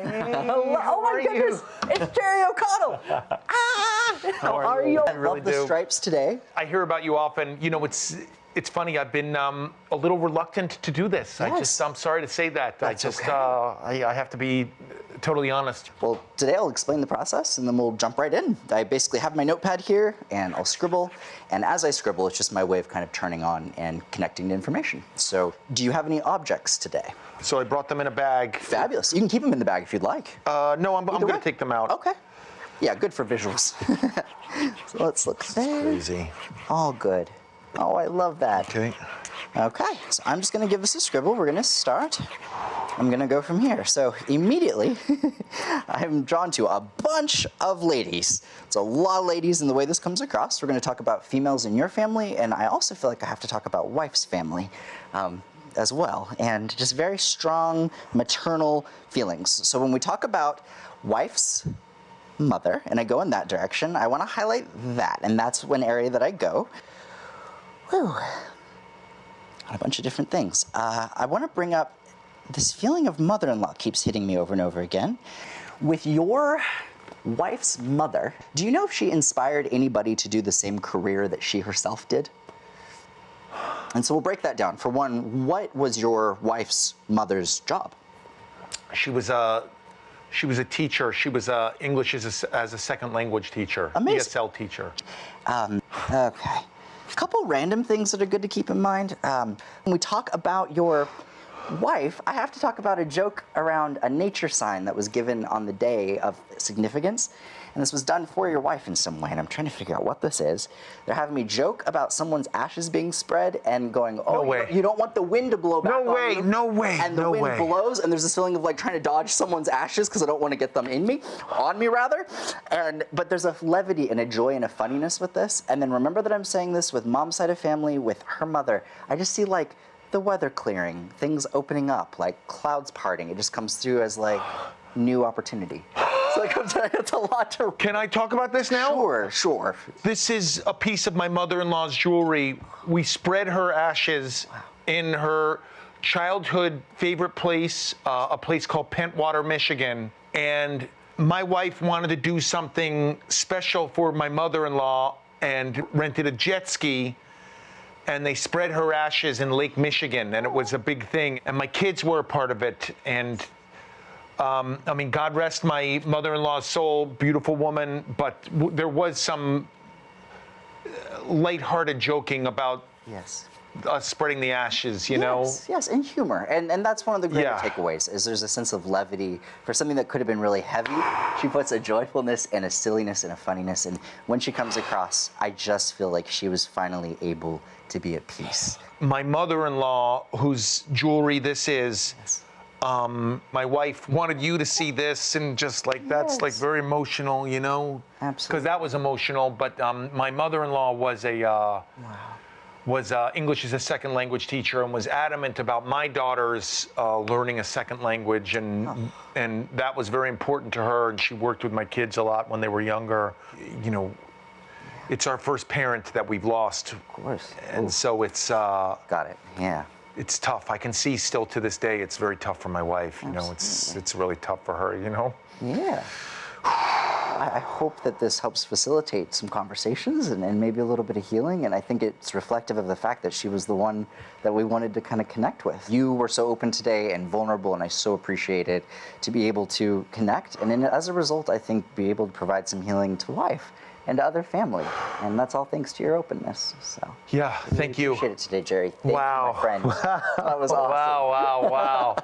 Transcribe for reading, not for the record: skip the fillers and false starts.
Hello. Oh my goodness, it's Jerry O'Connell. How are you? I really love the stripes today. I hear about you often. You know, it's funny. I've been a little reluctant to do this. Yes. I'm sorry to say that. That's okay. I have to be totally honest. Well, today I'll explain the process and then we'll jump right in. I basically have my notepad here and I'll scribble. And as I scribble, it's just my way of kind of turning on and connecting to information. So do you have any objects today? So I brought them in a bag. Fabulous. You can keep them in the bag if you'd like. No, I'm going to take them out. Okay. Yeah, good for visuals. So let's look there. Crazy. All good. Oh, I love that. Okay. Okay, so I'm just gonna give this a scribble. We're gonna start. I'm gonna go from here. So immediately, I'm drawn to a bunch of ladies. It's a lot of ladies in the way this comes across. We're gonna talk about females in your family, and I also feel like I have to talk about wife's family as well, and just very strong maternal feelings. So when we talk about wife's mother, and I go in that direction, I wanna highlight that, and that's one area that I go. Whew. A bunch of different things. I want to bring up this feeling of mother-in-law keeps hitting me over and over again. With your wife's mother, do you know if she inspired anybody to do the same career that she herself did? And so we'll break that down. For one, what was your wife's mother's job? She was a teacher. She was English as a second language teacher. Amazing. ESL teacher. Okay. A couple random things that are good to keep in mind. When we talk about your wife, I have to talk about a joke around a nature sign that was given on the day of significance. And this was done for your wife in some way, and I'm trying to figure out what this is. They're having me joke about someone's ashes being spread and going, oh, No way. You don't want the wind to blow back on you. No way, And the no wind way. blows, and there's this feeling of like trying to dodge someone's ashes because I don't want to get them on me rather. But there's a levity and a joy and a funniness with this. And then remember that I'm saying this with mom's side of family, with her mother. I just see like the weather clearing, things opening up, like clouds parting. It just comes through as like new opportunity. So it's a lot to... Can I talk about this now? Sure. This is a piece of my mother-in-law's jewelry. We spread her ashes in her childhood favorite place, a place called Pentwater, Michigan. And my wife wanted to do something special for my mother-in-law and rented a jet ski. And they spread her ashes in Lake Michigan, and it was a big thing. And my kids were a part of it. And I mean, God rest my mother-in-law's soul, beautiful woman, but there was some lighthearted joking about us spreading the ashes, you know? Yes, and humor. And that's one of the great takeaways, is there's a sense of levity. For something that could have been really heavy, she puts a joyfulness and a silliness and a funniness. And when she comes across, I just feel like she was finally able to be at peace. My mother-in-law, whose jewelry this is, my wife wanted you to see this, and just like that's like very emotional, you know. Absolutely. Because that was emotional. But my mother-in-law was English as a second language teacher, and was adamant about my daughters learning a second language, and that was very important to her. And she worked with my kids a lot when they were younger. You know, it's our first parent that we've lost. Of course. And so it's got it. Yeah. It's tough. I can see still to this day it's very tough for my wife. You know, it's really tough for her, you know? Yeah. I hope that this helps facilitate some conversations and maybe a little bit of healing. And I think it's reflective of the fact that she was the one that we wanted to kind of connect with. You were so open today and vulnerable, and I so appreciate it to be able to connect. And then as a result, I think be able to provide some healing to wife and to other family. And that's all thanks to your openness. So yeah, thank you. Appreciate it today, Jerry. Thank you, my friend. That was awesome. Wow.